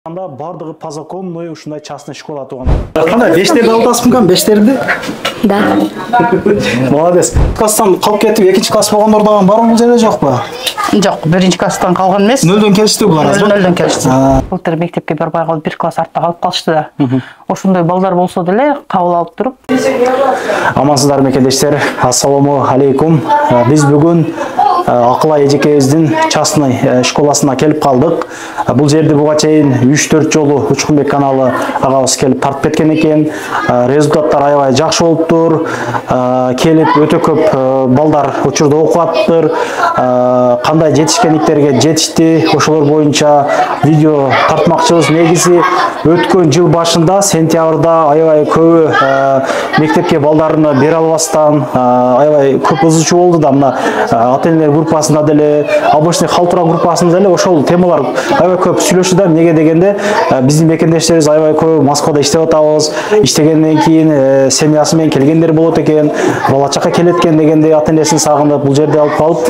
Бардығы по закону ушундай частный школа туган. Кандай бештерди алдасыңбы, бештерди? Да. Молодец. Класстан калып кетип, 2-класс болгондор дагы бар бул жерде жокпу? Жок, 1-класстан калган эмес. Нөлдөн келишти булар, Нөлдөн келишти. Былтыр мектепке барбай калып 1 класс артта калып калышты да. Ошондой балдар болсо деле кабыл алып туруп. Амансыздар мекендештер, ассаламу алейкум. Биз бүгүн Акылай эжекебиздин частный школасына келип калдык. Бул жерде буга чейин 3-4 жолу Учкунбек каналы агабыз келип тартып кеткен экен. Результаттар аябай жакшы болуптур. Келип өтө көп балдар учурда окуп атыптыр. Кандай жетишкендиктерге жетишти, ошолор боюнча видео тартмакчыбыз. Негизи өткөн жыл башында сентябрда аябай көбү мектепке балдарын бере албастан аябай көп ызычуу болду да, мына ата-энелер группасында деле, обычный халтура группасында деле ошол темалар аябай көп сүйлөшүүдө. Неге дегенде биздин мекендештерибиз аябай көп Москвада иштеп атабыз. Иштегенден кийин семьясы менен келгендер болот экен, бала чака келет экен дегенде ата-энесин сагынып бул жерде алып калып,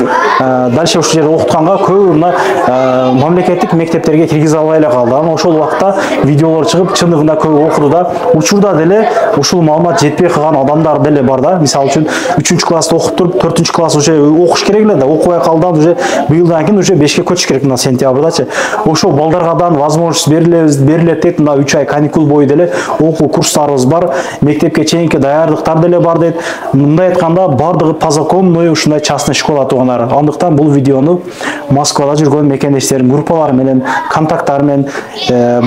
дальше ушул жерде окутканга көбү мына мамлекеттик мектептерге киргизе албай эле калды. Ана ошол убакта видеолор чыгып, чындыгында көбү окуду да. Учурда деле ушул маалымат жетпей калган адамдар деле бар да. Мисалы үчүн 3-класста окуп туруп, 4-класс уже окуш керек эле да, окубай калдан уже быйылдан кийин уже 5ке көчүш керек мына сентябрдачы. Ошол балдарга да возможность берилет дейт. Мына 3 ай каникул бою деле окуу курстарыбыз бар, мектепке чейинки даярдыктар деле бар дейт. Мындай айтканда бардыгы по закону ушундай частный школа тугандар. Андыктан бул видеону Москвада жүргөн мекендештерим группалары менен, контакттар менен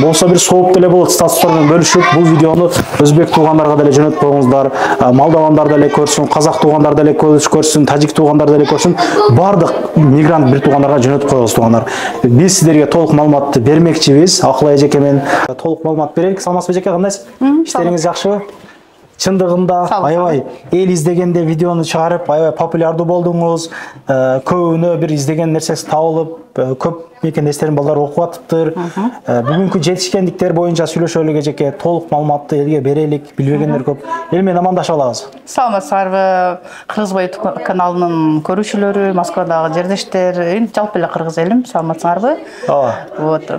болсо бир сооп деле болот, статустар менен бөлүшүп, бул видеону өзбек туугандарга деле жөнөтүп коюңуздар, молдовандар деле көрсүн, казак туугандар деле көрсүн, тажик туугандар деле көрсүн. Бардык мигрант бир туугандарга жөнөтүп коебуз туугандар. Биз сиздерге толук маалыматты бермекчибиз. Акылай эжеке менен толук маалымат берелик. Саламатсызбы эжеке, кандайсыз? Иштериңиз жакшыбы? Чындыгында аябай эл издегенде видеону чыгарып, аябай популярдуу болдуңуз. Көбүнө бир издеген нерсеси табылып, көп мекендештерим балдар окуп атыптыр. Бүгүнкү жетишкендиктер боюнча сүйлөшөлүк эжеке, толук маалыматты элге берелик, билбегендер көп. Эл менен амандашып алабыз. Саламатсыздарбы? Кыргызбай каналынын көрүүчүлөрү, Москвадагы жердештер, жалпы эле кыргыз элим, саламатсыңарбы? Вот.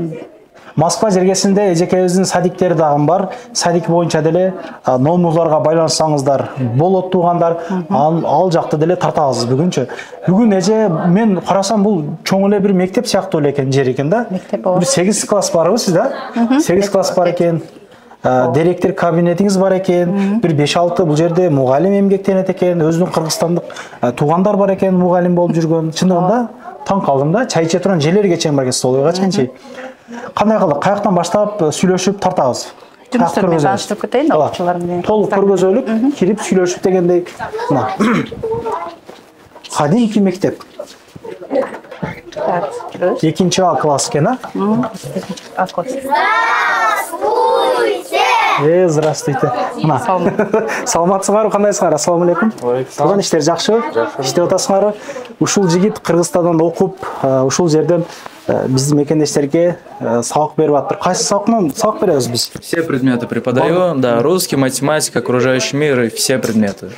Москва жергесинде эжекебиздин садиктери дагы бар. Садик боюнча деле номерларга байланышсаңыздар болот туугандар. Ал жакты деле тартабыз бүгүнчү. Бүгүн эже мен карасам бул чоң эле бир мектеп сыяктуу эле экен, жер экен да. Бир 8 класс барбы сизде? 8 класс бар экен. Директор кабинетиңиз бар экен. Бир 5-6 бул жерде мугалим эмгектенет экен. Өзүнүн кыргызстандык туугандар бар экен, мугалим болуп жүргөн. Чындыгында таң калдым да. Чай иче турган жерлерге чейин бар экен, столга чейинчи. Кандай кылдык? Каяктан баштап сүйлөшүп тартабыз? Жумуштар менен таныштырып кетейин, окуучулар менен. Толук көргөзөлүк, кирип сүйлөшүп дегендей. Мына. Кадимки мектеп. 2 А класс экен, а? А класс. Здравствуйте. Мына. Саламатсыңарбы, кандайсыңар? Ассаламу алейкум. Калган иштер жакшыбы? Иштеп атасыңарбы? Ушул жигит Кыргызстандан окуп, ушул жерден биздин мекендештерге сабак берип атыр. Кайсы сабак беребиз биз? Все предметы преподаю, да, русский, математика, окружающий мир и все предметы.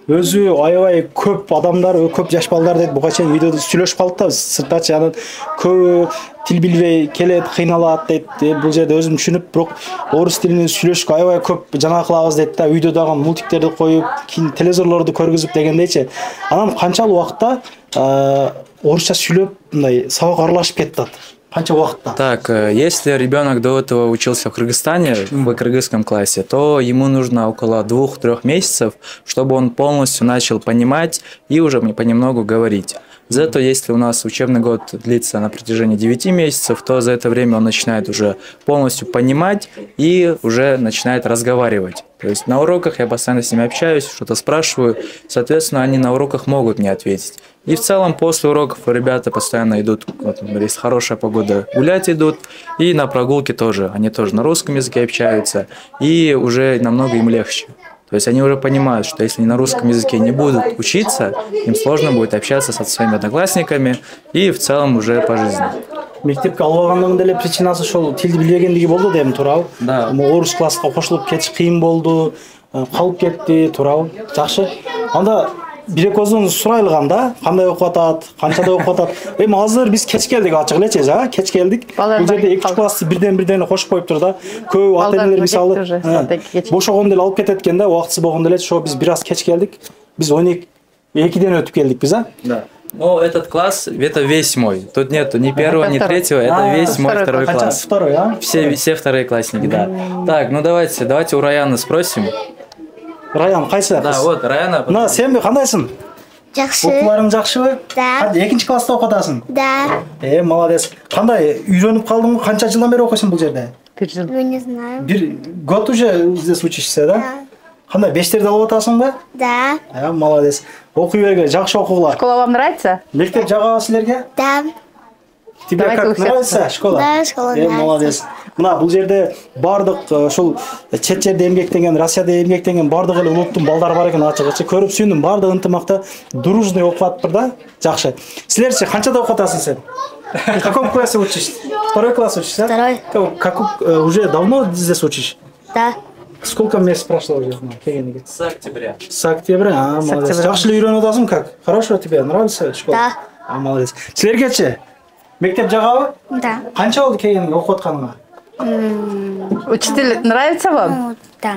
Өзү аябай көп адамдар, көп жаш балдар дейт, буга чейин видеода сүйлөшүп калдык да, сыртачы анан көбү тил билбей келет, кыйналат дейт. Бул жерде өзүм түшүнүп, бирок орус тилинен сүйлөшкө аябай көп жана кылабыз дейт да, үйдөгү мультиктерди коюп, кийин телевизорлорду көргүзүп дегендейчи. Анан канчалык убакта орусча сүйлөп, мындай сабак аралашып кетти. Канча убакытта? Так, если ребенок до этого учился в Кыргызстане, в кыргызском классе, то ему нужно около 2-3 месяцев, чтобы он полностью начал понимать и уже понемногу говорить. Зато если у нас учебный год длится на протяжении 9 месяцев, то за это время он начинает уже полностью понимать и уже начинает разговаривать. То есть на уроках я постоянно с ними общаюсь, что-то спрашиваю, соответственно, они на уроках могут мне ответить. И в целом после уроков ребята постоянно идут, вот, если хорошая погода, гулять идут, и на прогулке тоже. Они тоже на русском языке общаются, и уже намного им легче. То есть они уже понимают, что если они на русском языке не будут учиться, им сложно будет общаться со своими одноклассниками и в целом уже по жизни. Мектепке албагандыгын деле причинасы ошол тилди билбегендиги болду дейм, туурабы? Да. Орус класска кошулуп кетиш кыйын болду, калып кетти, туурабы? Жакшы. Анда бир экөөбүздөн сурайлган да, кандай окуп атат, канчада окуп атат. Эми азыр биз кеч келдик, ачык эле чеж, кеч келдик. Бул жерде 2 классты бирден кошуп коюптур да. Көп ата-энелер мисалы бошогондо эле алып кетет экен да, убактысыз болгондо эле, ошо биз бир аз кеч келдик. Биз 12-ден өтүп келдик биз, Да. Но этот класс, это весь мой. Тут нету ни первого, ни третьего, это весь мой второй класс. Второй, а? Все вторые классники, да. Так, ну давайте у Раяны спросим. Раян, кайсы? Да, вот, Раяна. Мына сен кандайсың? Жакшы. Окууларың жакшыбы? Да. Экинчи класста окуп атасың? Да. Молодец. Кандай үйрөнүп калдыңбы? Канча жылдан бери окуйсуң бул жерде? 1 жыл. Ну, не знаю. Бир год уже здесь учишься, да? Да. Кандай бештерди алып атасыңбы? Да. Молодец. Окуй бергиле, жакшы окугула. Школа вам нравится? Мектеп жагабы силерге? Да. Тебе Давайте как у всех нравится школа? Да, школа нравится. Молодец. Мына бул жерде бардык ушул чет жерде эмгектенген, Россияда эмгектенген бардык эле улуттун балдары бар экен, ачыгычы көрүп сүйүндүм. Бардыгы ынтымакта дружный окуп атыптыр да. Жакшы. Силерчи канчада окуп атасың сен? В каком классе учишь? Второй класс учишь, да? Второй. Как уже давно здесь учишь? Да. Сколько месяцев прошло уже? Келгениге? С октября. С октября. Молодец. октября. Жакшы эле үйрөнүп атасың, как? Хорошо тебе? Нравится школа? Да. Молодец. Силергечи? Мектеп жагабы? Да. Канча болду келгениге окуп атканыңа? Учитель нравится вам? Да.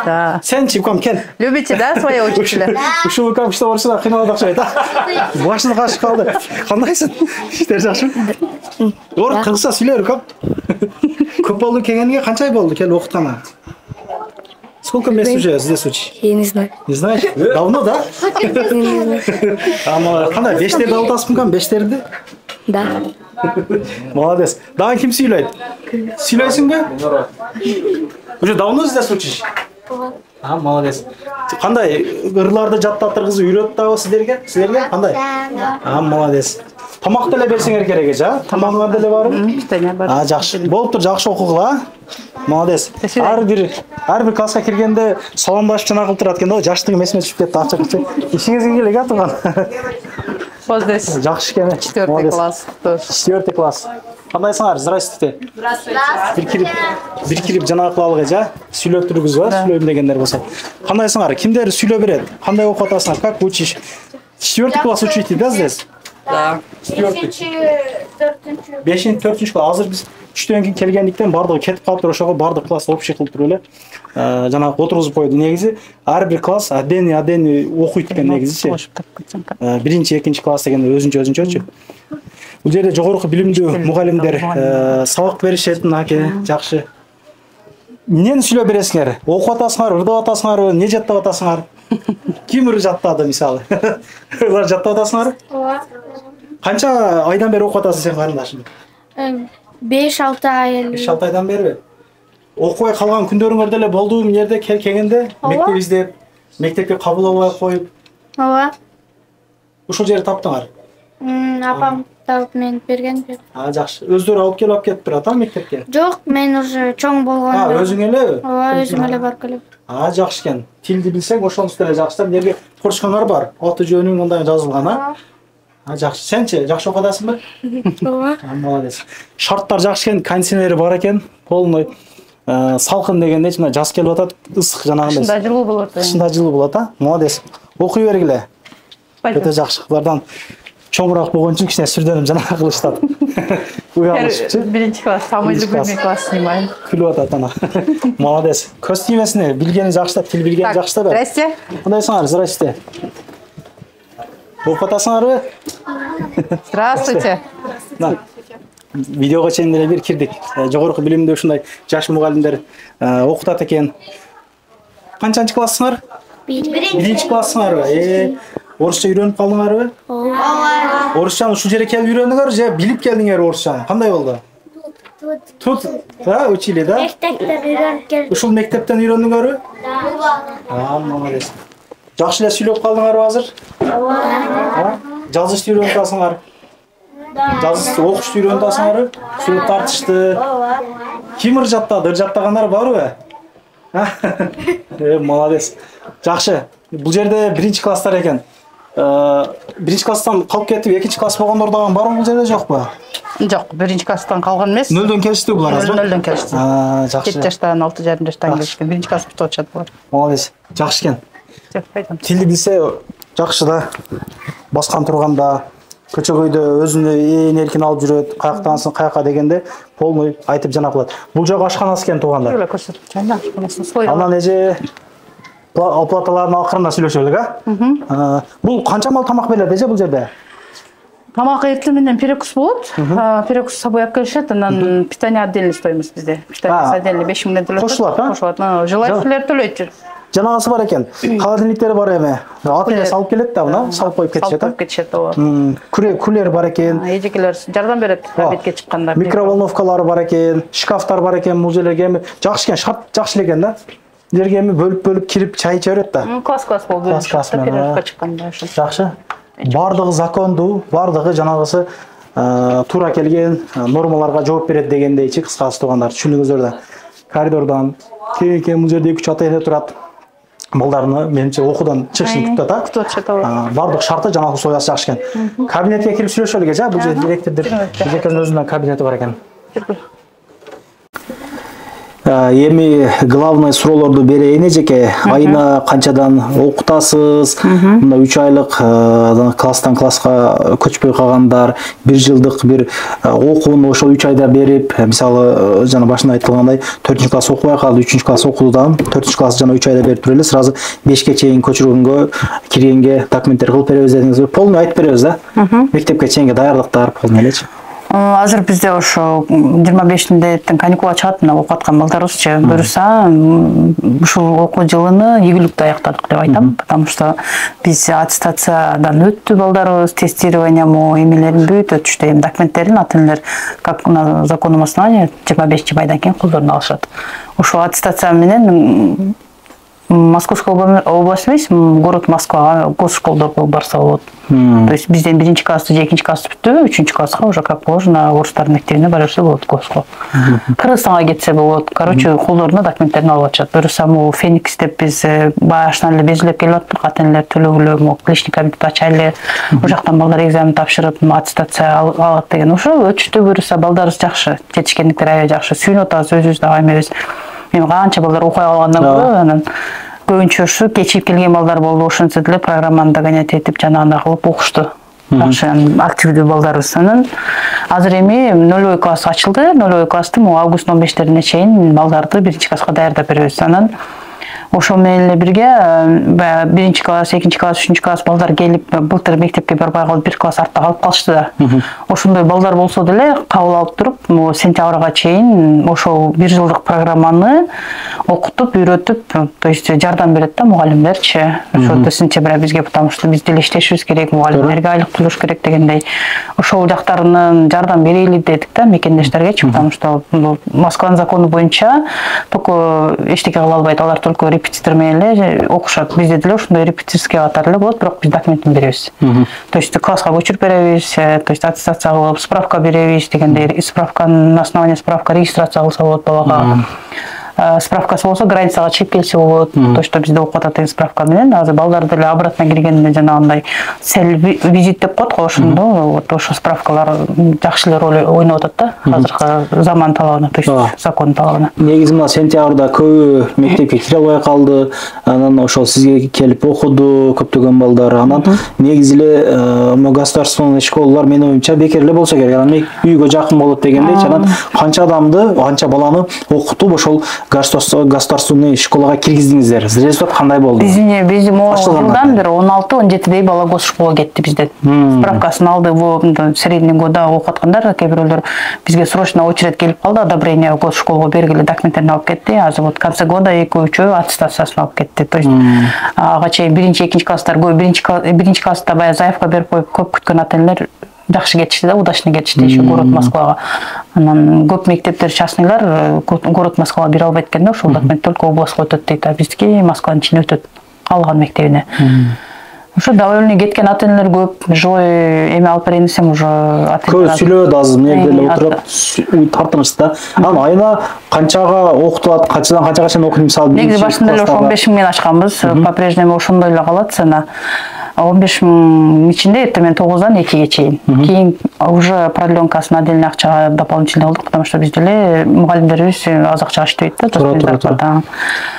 Да. Сен чипкам кел. Любите, да, своего учителя? Ушул укам что барса кыйналып окшойт. Башын кашып калды. Кандайсың? Иштер жакшыбы? Ор кыргызча сүйлөр укам. Көп болду келгениге, канча ай болду келип окутканыңа? Сколько месяцев уже здесь учишь? Я не знаю. Не знаешь? Давно, да? Кандай бештерди алып атасың кам, бештерди? Да. Молодец. Дагы ким сүйлөйт? Сүйлөйсүңбү? Уже давно здесь учишь? Молодец. Кандай ырларды жаттатыргызып үйрөтүп дагы силерге? Кандай? Молодец. Тамак деле берсеңер керек эже, а? Тамагыңар деле барбы? Питание бар. Жакшы. Болуптур, жакшы окугула, Молодец. Ар бир класска киргенде саламдашып жана кылып турат экен да, жаштыгым эсиме түшүп кетти, ачык. Ишиңизге келек а турган. Вот здесь. Жакшы экен. 4 класс тоже. 4 класс. Кандайсыңар? Здравствуйте. Здравствуйте. Бир кирип жана кылалык эже, сүйлөп тургузбу, сүйлөйм дегендер болсо. Кандайсыңар? Кимдер сүйлөп берет? Кандай окуп атасыңар? Как учишь? 4 класс учите, да, здесь? Да. 5-4 класс. Азыр биз 3-төн кийин келгендиктен бардыгы кетип калыптыр, ошого бардык класс общий кылып туруп эле жана отургузуп койду. Негизи ар бир класс отдельный окуйт экен негизичи. Биринчи, экинчи класс деген өзүнчөчү. Бул жерде жогорку билимдүү мугалимдер сабак беришет, мынакей жакшы. Эмнени сүйлөп бересиңер? Окуп атасыңар, ырдап атасыңарбы, эмне жаттап атасыңар? Ким ыр жаттады мисалы? Улар жаттап атасыңарбы? Ооба. Канча айдан бери окуп атасың сен карындашың? 5-6 ай. 5-6 айдан бери. Окубай калган күндөрүңөр деле болду, эмне жерде келгенде мектеп издеп, мектепке кабыл албай коюп. Ооба. Ушул жерди таптыңар. Апам тауып мен берген. Жакшы. Өздөрү алып келип кетип турат мектепке. Жок, мен уже чоң болгондо. Өзүң элеби? Ооба, өзүм эле барып келем. Жакшы экен. Тилди билсең, ошонусу деле жакшы. Эмнеге курчкаңар бар? Аты жөнүң мындай жазылган, Жакшы. Сенчи, жакшы окуп атасыңбы? Ооба. Молодец. Шарттар жакшы экен, кондиционери бар экен. Полный салкын дегенде мына жаз келип атат, ысык жанагындай. Кышында жылуу болот. Кышында жылуу болот, Молодец. Окуй бергиле. Өтө жакшы. Булардан чоңураак болгон үчүн кичине сүрдөнүп жана кылышат. Уялышчы. Биринчи класс, самый любимый класс снимаем. Күлүп атат ана. Молодец. Көз тиймесине, билгени жакшы, тил билгени жакшы да. Здрасте. Кандайсыңар? Здрасте. Окуп атасыңарбы? Здравствуйте. Видеого чейин деле бир кирдик. Жогорку билимдүү ушундай жаш мугалимдер окутат экен. Канчанчы классыңар? Биринчи классыңарбы? Орусча үйрөнүп калдыңарбы? Ооба. Орусчаны ушул жерге келип үйрөндүңөр же билип келдиңер орусчаны? Кандай болду? Тут, учили, да? Мектептен үйрөнүп келдим. Ушул мектептен үйрөндүңөрбү? Молодец. Жакшы эле сүйлөп калдыңарбы азыр? Ооба. Жазышты үйрөнүп атасыңар? Жазышты, окушту үйрөнүп атасыңарбы? Сүйлөп тартышты. Ким ыр жаттады? Ыр жаттагандар барбы? Молодец. Жакшы. Бул жерде биринчи класстар экен. Биринчи класстан калып кетип, экинчи класс болгондор дагы барбы бул жерде, жокпу? Жок, биринчи класстан калган эмес. Нөлдөн келишти булар азыр. Нөлдөн келишти. Жакшы. 7 жаштан, 6,5 жаштан келишкен. Биринчи класс бүтүп атышат булар. Молодец. Жакшы экен. Жок, пойдем. Тилди билсе жакшы да. Баскан турганда көчөгөйдө өзүнө ээн эркин алып жүрөт, каяктансың, каяка дегенде полный айтып жана кылат. Бул жагы ашканасы экен туугандар. Өлө көрсөтүп жана ашканасын сой. Анан эже оплаталарын акырында сүйлөшөлүк, а? Бул канча мал тамак берилет эже бул жерде? Тамак эртең менен перекус болот. Перекус с собой алып келишет, анан питание отдельный стоимость бизде. Питание отдельный 5000 төлөйт. Кошулат, а? Кошулат. Желающийлер төлөйт. Жанагысы бар экен. Холодильниктери бар эми. Аты салып келет да, мына салып коюп кетишет. Салып кетишет, ооба. Кулер бар экен. Эжекелер жардам берет обедке чыкканда. Микроволновкалары бар экен, шкафтар бар экен, бул жерлерге эми жакшы экен, шарт жакшы экен да. Жерге эми бөлүп кирип чай иче берет да. Класс болуп Класс менен, перерывка чыкканда ошо. Жакшы. Бардыгы закондуу, бардыгы жанагысы туура келген нормаларга жооп берет дегендейчи кыскасы туугандар. Түшүнүңүздөр да. Коридордан кийин бул жерде 2-3 ата-эне турат. Балдарны менимче окуудан чыгышын күтөт, а? Күтүп атышат, ооба. Бардык шарты жанагы соясы жакшы экен. Кабинетке кирип сүйлөшөлүк эже, бул жерде директордор. Эжекенин өзүнүн кабинети бар экен. Эми главный суроолорду берейин эжеке. Айына канчадан окутасыз? Мына 3 айлык класстан класска көчпөй калгандар, 1 жылдык бир окууну ошол 3 айда берип, мисалы жана башында айтылгандай 4-класс окубай калды, 3-класс окудудан 4-класс жана 3 айда берип туруп эле сразу 5ке чейин көчүргөнгө, киргенге документтер кылып беребиз дедиңиз. Полный айтып беребиз да. Мектепке чейинки даярдыктар полный элечи. Азыр бизде ошо 25-нде каникула чыгат, мына окуп аткан балдарыбызчы. Буюрса, ушул окуу жылыны ийгиликтүү аяктадык деп айтам, потому что биз аттестациядан өттү балдарыбыз, тестированиямы эмелерин бүт өтүштү, эми документтерин ата-энелер как на законном основании 25 айдан кийин колдоруна алышат. Ошол аттестация менен Московская область эмес, город Москва, госшколдорго барса болот. То есть бизден 1-чи классы, 2-чи классы бүттү, 3-чү класска уже как положено орустардын мектебине бара берсе болот госшкол. Кыргызстанга кетсе болот. Короче, колдоруна документтерин алып атышат. Буюрса, могу Феникс деп биз башынан эле безилеп келип аттык, ата-энелер төлөгүлө, могу личный кабинет ачайлы. Ошол жактан балдар экзамен тапшырып, аттестация алат деген. Ошо өтүштү, буюрса балдарыбыз жакшы, жетишкендиктер аябай жакшы. Сүйүнүп атабыз, өзүбүз дагы эмебиз. Эми канча балдар окуй алгандан көрө, анан көбүнчөсү кечип келген балдар болду, ошентсе деле программаны догонять этип жанагындай кылып окушту. Жакшы, активдүү балдарыбыз. Анан азыр эми 0 класс ачылды. 0 класстын августтун 15-лерине чейин балдарды 1-чи класска даярдап беребиз. Анан ошол менен эле бирге 1-чи класс, 2-чи класс, 3-чү класс балдар келип, былтыр мектепке барбай калып 1 класс артта калып калышты да. Ошондой балдар болсо деле кабыл алып туруп, сентябрга чейин ошол 1 жылдык программаны окутуп, үйрөтүп, то есть жардам берет да мугалимдерчи. Ошо сентябрда бизге, потому что биз деле иштешибиз керек, мугалимдерге айлык төлөш керек дегендей. Ошол жактарынын жардам берели дедик да мекендештергечи, потому что Москванын закону боюнча только эчтеке кыла албайт, алар только репетитор менен эле окушат. Бизде деле ошондой репетиторский катары эле болот, бирок биз документин беребиз. То есть класска көчүрүп беребиз, то есть аттестация кылып, справка беребиз дегендей, справканын на основании справка регистрация кылса болот балага. Справкасы болсо границага чыгып келсе болот. То, что бизде окуп атат деген справка менен азыр балдар деле обратно киргенде жанагындай сел визит деп коет го, ошондо вот ошо справкалар жакшы эле роль ойноп атат да азыркы заман талабына, то есть закон талабына. Негизи мына сентябрда көбү мектепке кире албай калды. Анан ошол сизге келип окуду көптөгөн балдар. Анан негизи эле государственный школалар менин оюмча бекер эле болсо керек. Анан үйгө жакын болот дегендей, анан канча адамды, канча баланы окутуп ошол государственный школага киргиздиңиздер. Результат кандай болду? Биз жылдан бери 16-17дей бала госшколага кетти бизден. Справкасын алды, средний года окуп аткандар, кээ бирөөлөр бизге срочно очередь келип калды, одобрение госшколага бергиле документтерин алып кетти. Азыр вот в конце года 2-3 аттестациясын алып кетти. То есть ага чейин 1-2 класстар, 1 класста баягы заявка берип коюп көп күткөн ата-энелер жакшы кетишти да, удачно кетишти еще город Москвага. Анан көп мектептер частныйлар город Москвага бере албайт экен да, ошол документ только областка өтөт дейт, а биздики Москванын ичине өтөт, алган мектебине. Ошо довольно кеткен ата-энелер көп, живой эме алып берейин десем уже ата-энелер көп сүйлөбөт, азыр мына жерде эле отуруп тартыныш да. Анан айына канчага окутулат, канчадан канчага чейин окуйт, мисалы негизи башында эле 15 000 ачканбыз, по-прежнему ошондой эле калат цена. 15 миң ичинде эртең менен 9-дан 2-ге чейин. Кийин уже продленкасын отдельный акчага дополнительно алдык, потому что биз деле мугалимдерибиз аз акчага иштебейт да.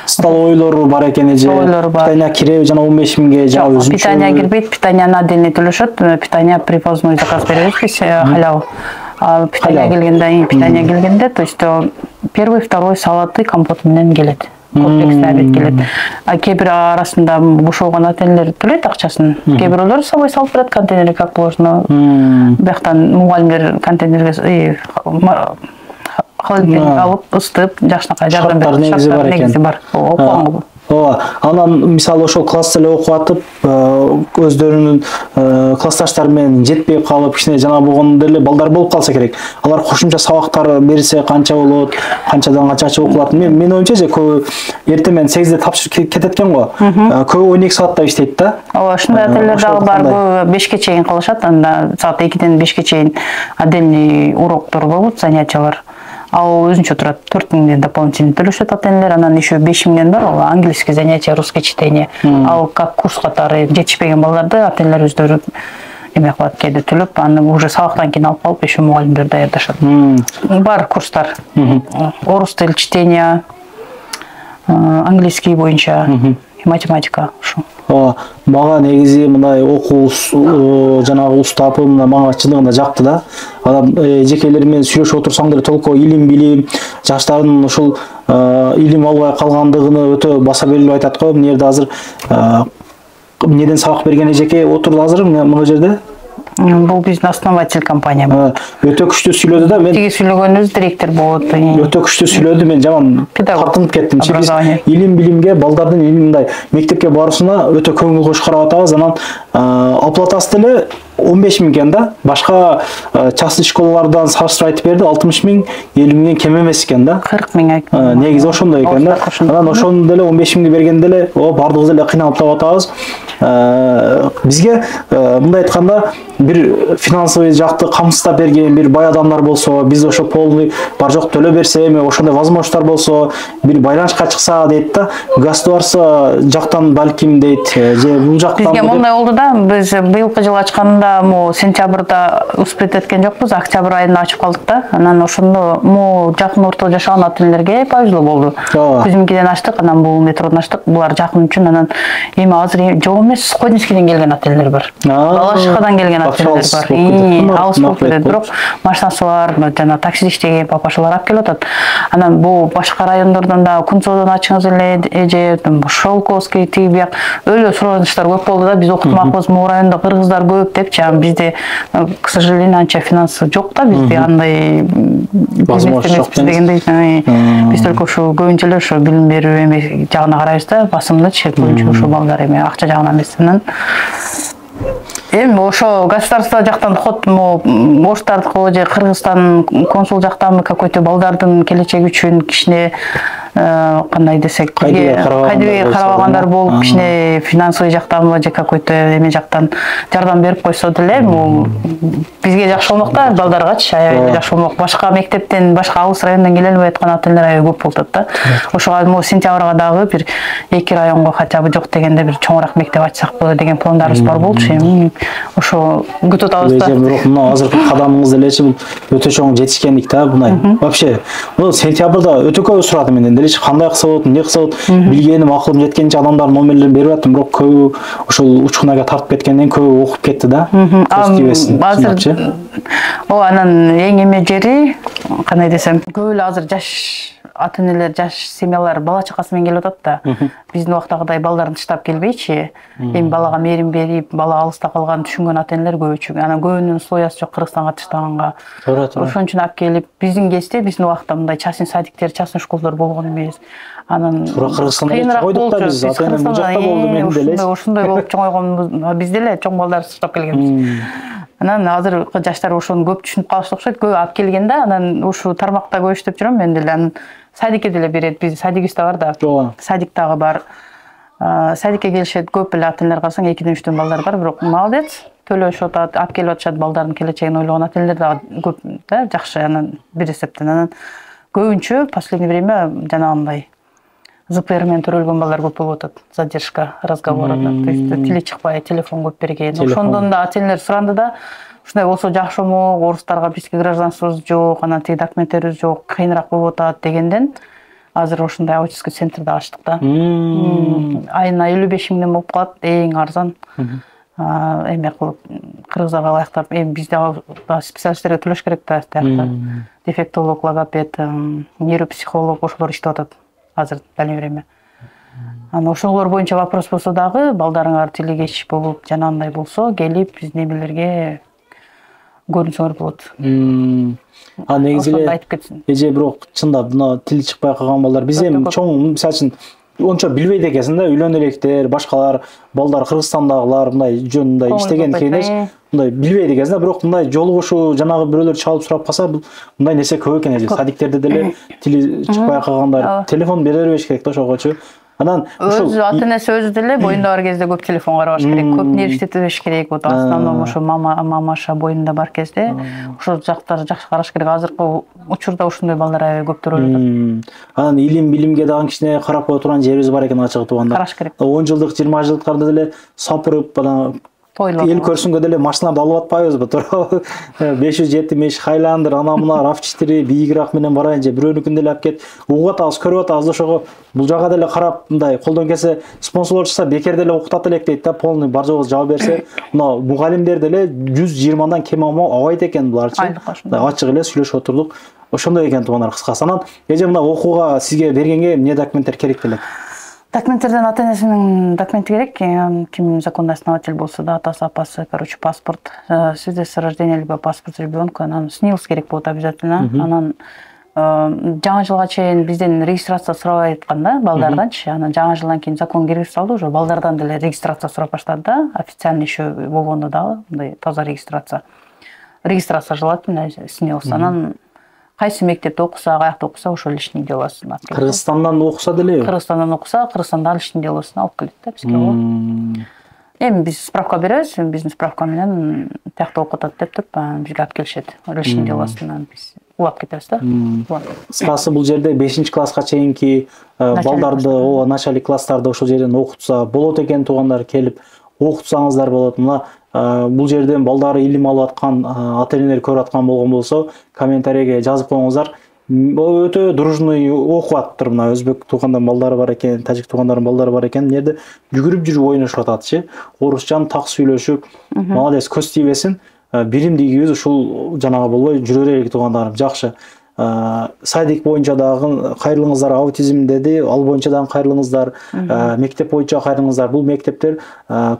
Столовойлор бар экен эже. Питания кире жана 15 миңге жана өзүнчө. Питания кирбейт, питанияны отдельный төлөшөт. Питания привозной заказ беребиз биз халал. Питания келгенде, то есть первый, второй салаты компот менен келет. Комплексный обед келет. А кээ-бир арасында бошогон отельдер төлөйт акчасын. Кээ-бирөөлөр собой салып берет контейнерге, как положено. Бияктан мугалимдер контейнерге холодильник алып, ыстып, жакшынакай жардам берет. Негизи бар. Анан мисалы ошол класста эле окуп атып, өздөрүнүн классташтары менен жетпей калып, кичине жана болгондо эле балдар болуп калса керек. Алар кошумча сабактар берсе канча болот, канчадан канчача окулат. Мен оюмча же көбү эртең менен 8де тапшырып кетет экен го. Көбү 12 саатта иштейт да. Ооба, ушундай отелдер дагы бар. 5ке чейин кылышат, анда саат 2ден 5ке чейин отдельный уроктор болот, занятиялар. Ал өзүнчө турат 4 миңден дополнительно төлөшөт отелдер, анан еще 5 миңден бар, ал английский занятия, русский чтение. Ал как курс катары жетишпеген балдарды отелдер өздөрү эме кылат, кээде төлөп, аны уже сабактан кийин алып калып, еще мугалимдер даярдашат. Бар курстар. Орус тил, чтение, английский боюнча, математика ушу. Мага негизи мындай окуу жанагы устапы мага чындыгында жакты да. Адам эжекелер менен сүйлөшүп отурсаң деле толку илим билим, жаштардын ушул илим албай калгандыгыны өтө баса белгилеп айтат го. Мына жерде азыр эмнеден сабак берген эжеке отурду азыр мына жерде. Бул биздин основатель компания. Өтө күчтүү сүйлөдү да, мен. Тиги сүйлөгөнүбүз директор болот. Өтө күчтүү сүйлөдү, мен жаман тартынып кеттим. Биз илим билимге, балдардын мындай мектепке баруусуна өтө көңүл коюш карап атабыз. Анан оплатасы деле 15 миң экен да. Башка частный школалардан салыштырып айтып берди, 60 миң, 50 миңден кем эмес экен да. 40 миң. Негизи ошондой экен да. Анан ошону деле 15 миңди бергенде деле, бардыгыбыз эле кыйналып атабыз. Бизге мындай айтканда бир финансовый жакты камсыздап берген бир бай адамдар болсо, биз ошо полный бар жок төлөп берсе, эми ошондой возможностьтор болсо, бир байланышка чыкса дейт да. Государство жактан балким дейт, же бул жактан. Бизге мындай болду да, биз быйылкы жыл ачканда сентябрда успеть эткен жокпуз, октябрь айында ачып калдык да. Анан ошондо жакын ортодо жашаган отелдерге повезло болду. Кузьминкиден ачтык, анан бул метродон ачтык. Булар жакын үчүн, анан эми азыр жок эмес, Сходинскийден келген отелдер бар. Балашыкадан келген отелдер бар. Алыс болуп кетет, бирок машинасы бар, жана таксиде иштеген папашалар алып келип атат. Анан бул башка райондордон да Кунцовдон ачыңыз эле, эже Шолковский, тиги бияк өлө суроонуштар көп болду да. Биз окутмакпыз, могу райондо кыргыздар көп депчи. Бизде, к сожалению, анча финансы жок да, бизде андай возможность жок дегендей. Биз только ушу көбүнчө эле ушу билим берүү эме жагына карайбыз да, басымдычы көбүнчө ушу балдар эме акча жагынан эмес. Эми ошо государство жактан ход Оштардыкы же Кыргызстан консул жактанбы какой-то балдардын келечеги үчүн кичине кандай десек, кайдыбек карабагандар болуп, кичине финансовый жактанбы же какой-то эме жактан жардам берип койсо деле, бизге жакшы болмок да, балдаргачы аябай жакшы болмок. Башка мектептен, башка алыс райондон келе албай аткан отелдер аябай көп болуп атат да. Ошого сентябрга дагы бир 2 районго хотя бы жок дегенде бир чоңураак мектеп ачсак болот деген пландарыбыз бар болчу. Ошо күтүп атабыз да. Бирок мына азыркы кадамыңыз делечи бул өтө чоң жетишкендик да мындай. Вообще, сентябрда өтө көп сурадым менден делечи, кандай кылса болот, эмне кылса болот, билгеним, акылым жеткенче адамдардын номерлерин берип аттым, бирок көбү ошол учкунага тартып кеткенден көбү окуп кетти да. Азыр анан эң эме жери, кандай десем, көп эле азыр жаш ата-энелер, жаш семьялар бала чакасы менен келип атат да. Биздин убактагыдай балдарын таштап келбейчи, эми балага мээрим берип, бала алыста калганын түшүнгөн ата-энелер көбүчү. Анан көбүнүн условиясы жок Кыргызстанга таштаганга. Ошон үчүн алып келип, биздин кезде, биздин убакта мындай частный садиктер, частный школдор болгон эмес. Анан Кыргызстанда койдук да биз, ата-энем бул жакта болду, мен деле. Ошондой болуп чоңойгон, биз деле чоң балдар таштап келгенбиз. Анан азыркы жаштар ошону көп түшүнүп калышты окшойт. Көп алып келгенде, анан ушу тармакта көрүштүп жүрөм мен деле. Анан садикке деле берет, биз садигибиз да бар да. Садик дагы бар. Садикке келишет көп эле ата-энелер, карасаң 2ден 3дөн балдар бар, бирок молодец, төлөшүп атат, алып келип атышат, балдардын келечегин ойлогон ата-энелер дагы көп да, жакшы. Анан бир эсептен анан көбүнчө последний время жанагындай ЗПР менен төрөлгөн балдар көп болуп атат. Задержка разговорында. То есть тили чыкпай, телефон көп берген. Ошондон да ата-энелер суранды да, ушундай болсо жакшымы, орустарга бизге гражданствобуз жок, анан тиги документтерибиз жок, кыйыныраак болуп атат дегенден азыр ошондой аутистик центрди ачтык да. Айына 55 миңден болуп калат, эң арзан. Эме кылып кыргыздарга ылайыктап, эми бизде специалисттерге төлөш керек да, тиякта. Дефектолог, логопед, нейропсихолог ошолор иштеп атат азыр дальний время. Аны ошолор боюнча вопрос болсо дагы, балдарыңар тили кеч болуп, жанагындай болсо, келип биздин эмелерге көрүнсөңөр болот. Негизи эле эже бирок чындап мына тили чыкпай калган балдар биз эми чоң мисалы үчүн ончо билбейт экенсиң да, үйлөнө электер, башкалар, балдар Кыргызстандагылар мындай жөнүндө иштеген кийинеш мындай билбейт экенсиң да, бирок мындай жолугушуу жанагы бирөөлөр чалып сурап калса, мындай нерсе көп экен эже. Садиктерде деле тили чыкпай калгандар телефон бере бербеш керек да ошогочу. Анан ошол ата-энеси өзү деле боюнда бар кезде көп телефон карабаш керек, көп нервтетебеш керек. Вот основном ошо мамаша боюнда бар кезде ошол жактарды жакшы караш керек. Азыркы учурда ушундай балдар аябай көптөр болуп атат. Анан илим билимге дагы кичине карап кое турган жерибиз бар экен ачыгы тууганда. Караш керек. 10 жылдык, 20 жылдыктарда деле сапырып, эл көрсүнгө деле машиналарды алып атпайбызбы? Туурабы? 570 Highlander, ана мына RAV4 бийигирээк менен барайын же бирөөнүкүн деле алып кет. Угуп атабыз, көрүп атабыз, ошого бул жага деле карап, мындай колдон келсе спонсорлор чыкса бекер деле окутат элек дейт да, полный бар жогу жаап берсе, мына мугалимдер деле 120 кем абайт экен буларчы. Ачык эле сүйлөшүп отурдук. Ошондой экен туугандар кыскасы. Анан эже мына окууга сизге бергенге эмне документтер керек делек? Документтерден ата-энесинин документи керек. Ким законный основатель болсо да, атасы, апасы, короче, паспорт, свидетельство о рождении либо паспорт ребенка, анан СНИЛС керек болот обязательно. Анан жаңы жылга чейин бизден регистрация сурабай аткан да, балдарданчы. Анан жаңы жылдан кийин закон киргизип салды, уже балдардан деле регистрация сурап баштады да, официальный еще болгондо дагы мындай таза регистрация. Регистрация желательно СНИЛС. Анан кайсы мектепте окуса, каякта окуса, ошол личный делосун алып келет. Кыргызстандан окуса делеби? Кыргызстандан окуса, Кыргызстанда личный делосун алып келет да бизге. Эми биз справка беребиз, биздин справка менен тиякта окуп атат деп туруп, бизге алып келишет. Личный делосунан биз улап кетебиз да. Кыскасы бул жерде 5-класска чейинки балдарды, начальный класстарды ошол жерден окутса болот экен, туугандар келип окутсаңыздар болот. Мына бул жерден балдары илим алып аткан ата-энелер көрүп аткан болгон болсо, комментарийге жазып коюңуздар. Өтө дружный окуп атыптыр, мына өзбек туугандар балдары бар экен, тажик туугандардын балдары бар экен. Жерде жүгүрүп жүрүп ойношуп ататчы. Орусчан так сүйлөшүп, молодец, көз тийбесин. Биримдигибиз ушул жанагы болбой жүрө берели туугандарым, жакшы. Садик боюнча дагы кайрылыңыздар, аутизм деди, ал боюнча дагы кайрылыңыздар, мектеп боюнча кайрылыңыздар. Бул мектептер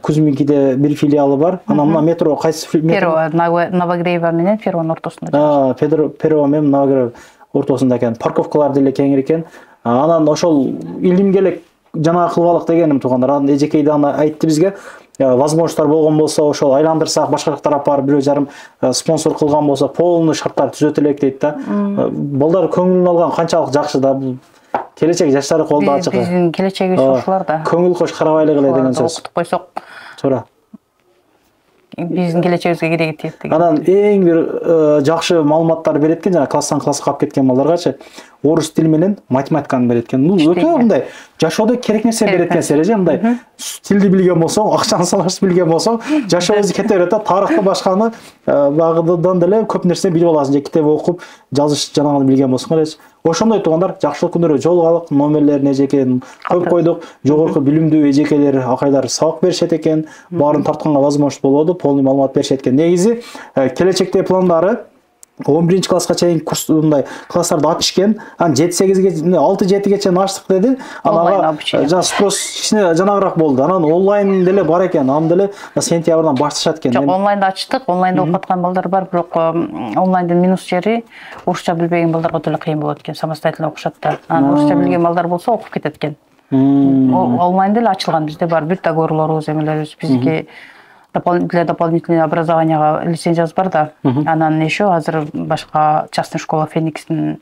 Кузьминкиде бир филиалы бар. Анан мына метро кайсы метро? Новогреева менен Первонун ортосунда. Перова менен Новогреева ортосунда экен. Парковкалар деле кеңир экен. Анан ошол илимге эле жанагы кылбалык дегеним туугандар. Анан эжекей дагы айтты бизге, возможностьтар болгон болсо, ошол айландырсак, башка жактарга алып барып 1,5 спонсор кылган болсо, полный шарттар түзөт элек дейт да. Балдар көңүлүн алган канчалык жакшы да, бул келечек жаштары колдо ачык. Биздин келечегибиз ушулар да. Көңүл кош карабайлык эле деген сөз. Окутуп койсок. Туура. Биздин келечегибизге кереги тиет деген. Анан эң бир жакшы маалыматтар берет экен, жана класстан класска калып кеткен балдаргачы. Орус тили менен математиканы берет экен. Бул өтө мындай жашоодо керек нерсе берет экен сереже, мындай тилди билген болсоң, акчаны салышты билген болсоң, жашообузду кете берет да, тарыхты башканы багыдан деле көп нерсе билип аласың, же китеп окуп, жазыш жанагыны билген болсоң эле. Ошондой туугандар, жакшылык күндөрү жолугалык, номерлерин эжекейин коюп койдук. Жогорку билимдүү эжекейлер, акайлар сабак беришет экен, баарын тартканга возможность болоду, полный маалымат беришет экен. Негизи келечекте пландары 11-класска чейин курс мындай класстарды ачышкен. Анан 7-8ге 6-7ге чейин ачтык деди. Анан жана спрос кичине жанагыраак болду. Анан онлайн деле бар экен. Анан деле сентябрдан башташат экен. Жок, онлайнда ачтык. Онлайнда окуп аткан балдар бар, бирок онлайндын минус жери орусча билбеген балдарга деле кыйын болот экен. Самостоятельно окушат да. Анан орусча билген балдар болсо окуп кетет экен. Онлайн деле ачылган бизде бар. Бүт договорлорубуз, эмелерибиз бизге для дополнительного образования лицензиясы бар да. Анан еще азыр башка частный школа Феникстин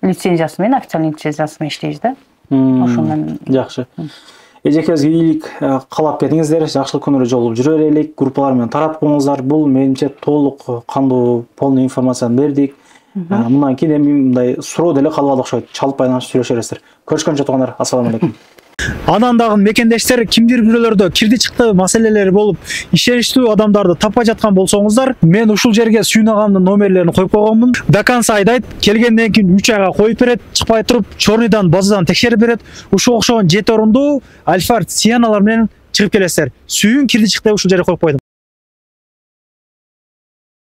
лицензиясы менен, официальный лицензиясы менен иштейбиз да. Ошондон жакшы. Эжекебизге ийгилик каалап кетиңиздер, жакшылык күнүрө жолугуп жүрө берелик, группалар менен таратып коюңуздар. Бул менимче толук кандуу полный информацияны бердик. Мындан кийин эми мындай суроо деле калбады окшойт. Чалып байланышып сүйлөшө бересиздер. Көрүшкөнчө туугандар, ассаламу алейкум. Анан дагы мекендештер кимдир бирөөлөрдө кирди чыкты маселелери болуп, ишеничтүү адамдарды таппай жаткан болсоңуздар, мен ушул жерге Сүйүн агамдын номерлерин коюп койгонмун. До конца айдайт, келгенден кийин 3 айга коюп берет, чыкпай туруп, чорныйдан базадан текшерип берет. Ушул окшогон 7 орундуу Альфард Сианалар менен чыгып келесиздер. Сүйүн кирди чыкты ушул жерге коюп койдум.